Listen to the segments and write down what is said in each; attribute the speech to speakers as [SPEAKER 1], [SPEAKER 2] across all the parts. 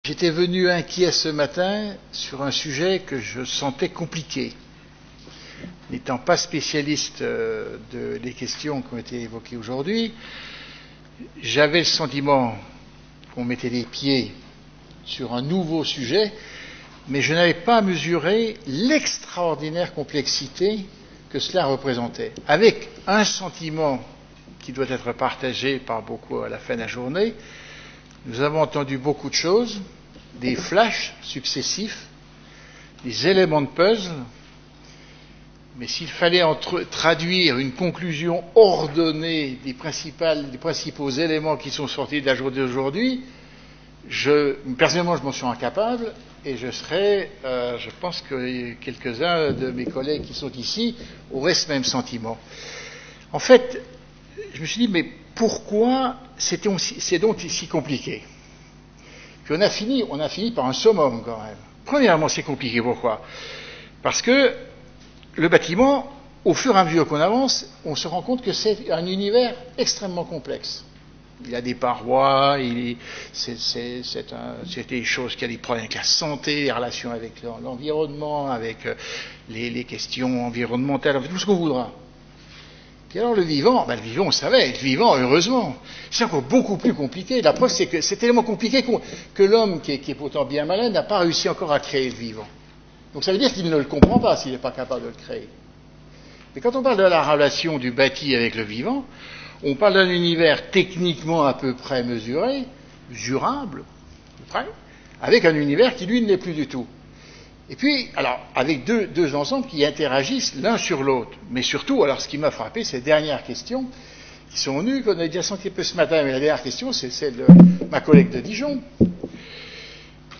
[SPEAKER 1] J'étais venu inquiet ce matin sur un sujet que je sentais compliqué. N'étant pas spécialiste des questions qui ont été évoquées aujourd'hui, j'avais le sentiment qu'on mettait les pieds sur un nouveau sujet, mais je n'avais pas mesuré l'extraordinaire complexité que cela représentait. Avec un sentiment qui doit être partagé par beaucoup à la fin de la journée, nous avons entendu beaucoup de choses, des flashs successifs, des éléments de puzzle, mais s'il fallait traduire une conclusion ordonnée des principaux éléments qui sont sortis de la journée d'aujourd'hui, personnellement je m'en suis incapable et je pense que quelques-uns de mes collègues qui sont ici auraient ce même sentiment. En fait, je me suis dit, mais pourquoi c'est donc si compliqué? Puis on a fini par un summum quand même. Premièrement, c'est compliqué, pourquoi? Parce que le bâtiment, au fur et à mesure qu'on avance, on se rend compte que c'est un univers extrêmement complexe. Il y a des parois, c'est des choses qui ont des problèmes avec la santé, les relations avec l'environnement, avec les questions environnementales, tout ce qu'on voudra. Puis alors le vivant, on savait, le vivant, heureusement, c'est encore beaucoup plus compliqué. La preuve, c'est que c'est tellement compliqué que l'homme, qui est pourtant bien malin, n'a pas réussi encore à créer le vivant. Donc ça veut dire qu'il ne le comprend pas s'il n'est pas capable de le créer. Mais quand on parle de la relation du bâti avec le vivant, on parle d'un univers techniquement à peu près mesurable, à peu près, avec un univers qui, lui, ne l'est plus du tout. Et puis, alors, avec deux ensembles qui interagissent l'un sur l'autre. Mais surtout, alors, ce qui m'a frappé, c'est les dernières questions qui sont venues, qu'on a déjà senti un peu ce matin, mais la dernière question, c'est celle de ma collègue de Dijon.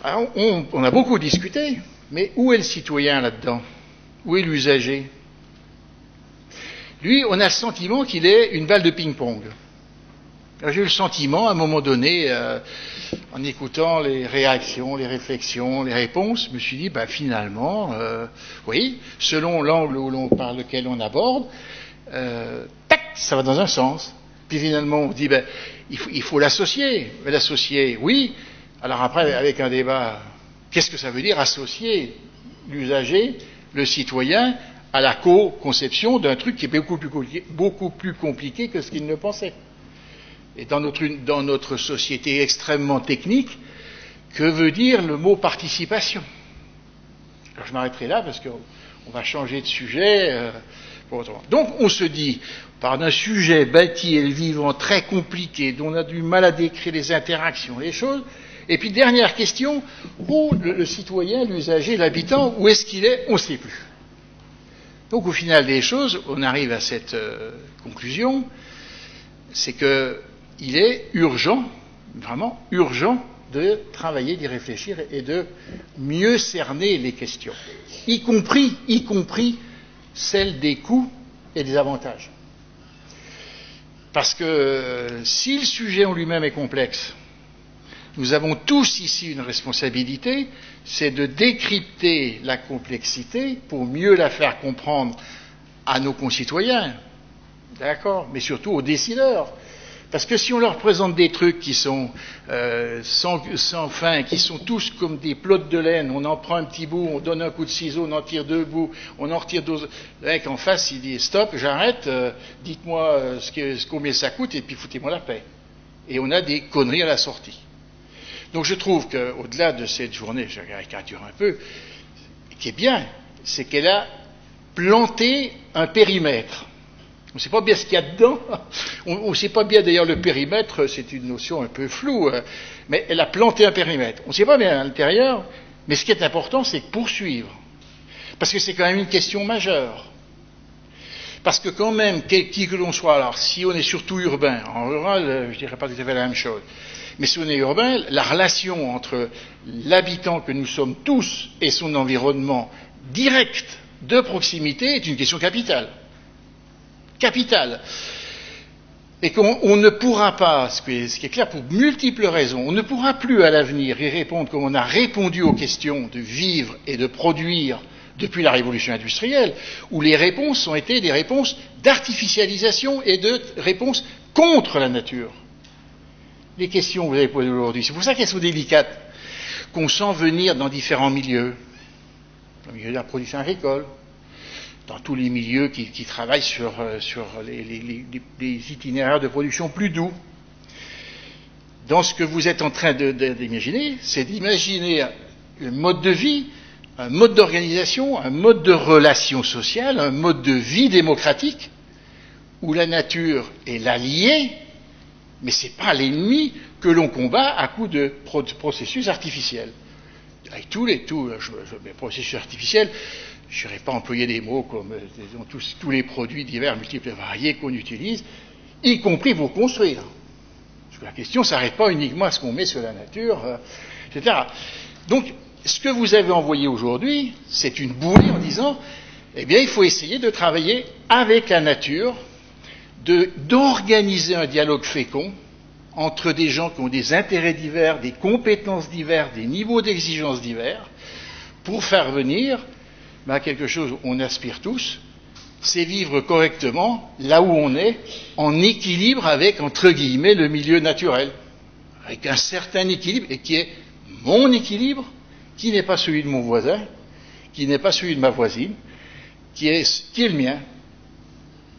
[SPEAKER 1] Alors, on a beaucoup discuté, mais où est le citoyen là-dedans? Où est l'usager? Lui, on a le sentiment qu'il est une balle de ping-pong. J'ai eu le sentiment, à un moment donné, en écoutant les réactions, les réflexions, les réponses, je me suis dit, finalement, oui, selon l'angle lequel on aborde, tac, ça va dans un sens. Puis finalement, on dit, il faut l'associer. Mais l'associer, oui. Alors après, avec un débat, qu'est-ce que ça veut dire associer l'usager, le citoyen, à la co-conception d'un truc qui est beaucoup plus compliqué que ce qu'il ne pensait. Et dans notre société extrêmement technique, que veut dire le mot participation? Alors je m'arrêterai là parce qu'on va changer de sujet. Donc on se dit, par un sujet bâti et vivant très compliqué, dont on a du mal à décrire les interactions, les choses, et puis dernière question, où le citoyen, l'usager, l'habitant, où est-ce qu'il est? On ne sait plus. Donc au final des choses, on arrive à cette conclusion, c'est qu'il est urgent, vraiment urgent, de travailler, d'y réfléchir et de mieux cerner les questions, y compris celles des coûts et des avantages. Parce que si le sujet en lui-même est complexe, nous avons tous ici une responsabilité, c'est de décrypter la complexité pour mieux la faire comprendre à nos concitoyens, d'accord, mais surtout aux décideurs. Parce que si on leur présente des trucs qui sont sans fin, qui sont tous comme des plots de laine, on en prend un petit bout, on donne un coup de ciseau, on en tire deux bouts, on en retire deux. Le mec en face, il dit stop, j'arrête, dites-moi combien ça coûte et puis foutez-moi la paix. Et on a des conneries à la sortie. Donc je trouve qu'au-delà de cette journée, je caricature un peu, qui est bien, c'est qu'elle a planté un périmètre. On ne sait pas bien ce qu'il y a dedans. On ne sait pas bien d'ailleurs le périmètre, c'est une notion un peu floue, mais elle a planté un périmètre. On ne sait pas bien à l'intérieur, mais ce qui est important, c'est poursuivre. Parce que c'est quand même une question majeure. Parce que quand même, qui que l'on soit, alors si on est surtout urbain, en rural, je ne dirais pas tout à fait la même chose, mais si on est urbain, la relation entre l'habitant que nous sommes tous et son environnement direct, de proximité, est une question capitale. Capitale. Et qu'on ne pourra pas, ce qui est clair pour multiples raisons, on ne pourra plus à l'avenir y répondre comme on a répondu aux questions de vivre et de produire depuis la révolution industrielle, où les réponses ont été des réponses d'artificialisation et de réponses contre la nature. Les questions que vous avez posées aujourd'hui, c'est pour ça qu'elles sont délicates. qu'on sent venir dans différents milieux, dans le milieu de la production agricole, dans tous les milieux qui travaillent sur les itinéraires de production plus doux. Dans ce que vous êtes en train d'imaginer, c'est d'imaginer un mode de vie, un mode d'organisation, un mode de relation sociale, un mode de vie démocratique, où la nature est l'allié, mais ce n'est pas l'ennemi que l'on combat à coup de processus artificiels. Avec tous les processus artificiels, je n'aurais pas employé des mots comme tous les produits divers, multiples et variés qu'on utilise, y compris pour construire. Parce que la question ne s'arrête pas uniquement à ce qu'on met sur la nature, etc. Donc, ce que vous avez envoyé aujourd'hui, c'est une bouée en disant, eh bien, il faut essayer de travailler avec la nature, d'organiser un dialogue fécond entre des gens qui ont des intérêts divers, des compétences diverses, des niveaux d'exigence divers, pour faire venir quelque chose où on aspire tous, c'est vivre correctement là où on est, en équilibre avec, entre guillemets, le milieu naturel, avec un certain équilibre, et qui est mon équilibre, qui n'est pas celui de mon voisin, qui n'est pas celui de ma voisine, qui est le mien.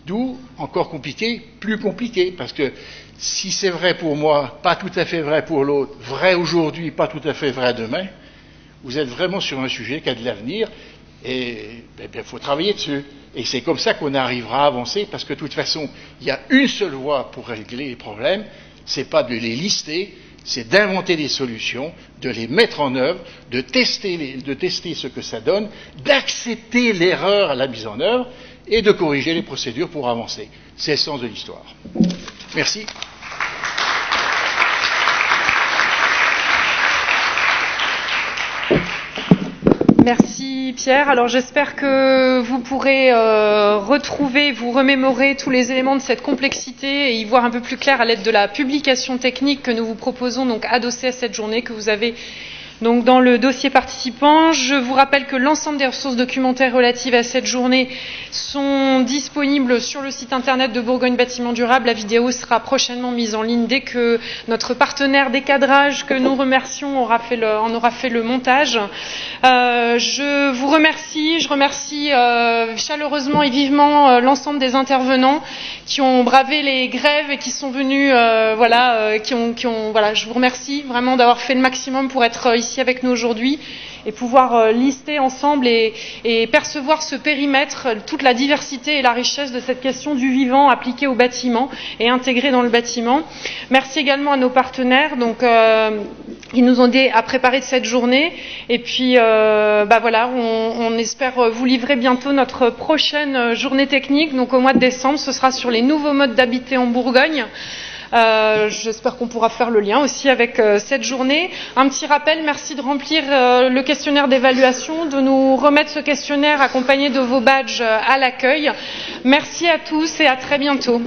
[SPEAKER 1] D'où, encore compliqué, plus compliqué, parce que si c'est vrai pour moi, pas tout à fait vrai pour l'autre, vrai aujourd'hui, pas tout à fait vrai demain, vous êtes vraiment sur un sujet qui a de l'avenir, et il faut travailler dessus. Et c'est comme ça qu'on arrivera à avancer, parce que de toute façon, il y a une seule voie pour régler les problèmes, c'est pas de les lister, c'est d'inventer des solutions, de les mettre en œuvre, de tester ce que ça donne, d'accepter l'erreur à la mise en œuvre, et de corriger les procédures pour avancer. C'est le sens de l'histoire. Merci.
[SPEAKER 2] Merci Pierre. Alors j'espère que vous pourrez retrouver, vous remémorer tous les éléments de cette complexité et y voir un peu plus clair à l'aide de la publication technique que nous vous proposons, donc adossée à cette journée, que vous avez donc dans le dossier participant. Je vous rappelle que l'ensemble des ressources documentaires relatives à cette journée sont disponibles sur le site internet de Bourgogne Bâtiment Durable. La vidéo sera prochainement mise en ligne dès que notre partenaire Décadrage, que nous remercions, en aura fait le montage. Je vous remercie, chaleureusement et vivement l'ensemble des intervenants qui ont bravé les grèves et qui sont venus, je vous remercie vraiment d'avoir fait le maximum pour être ici avec nous aujourd'hui et pouvoir lister ensemble et percevoir ce périmètre, toute la diversité et la richesse de cette question du vivant appliqué au bâtiment et intégré dans le bâtiment. Merci également à nos partenaires qui nous ont aidés à préparer cette journée. Et puis, on espère vous livrer bientôt notre prochaine journée technique. Donc au mois de décembre, ce sera sur les nouveaux modes d'habiter en Bourgogne. J'espère qu'on pourra faire le lien aussi avec cette journée. Un petit rappel, merci de remplir le questionnaire d'évaluation, de nous remettre ce questionnaire accompagné de vos badges à l'accueil. Merci à tous et à très bientôt.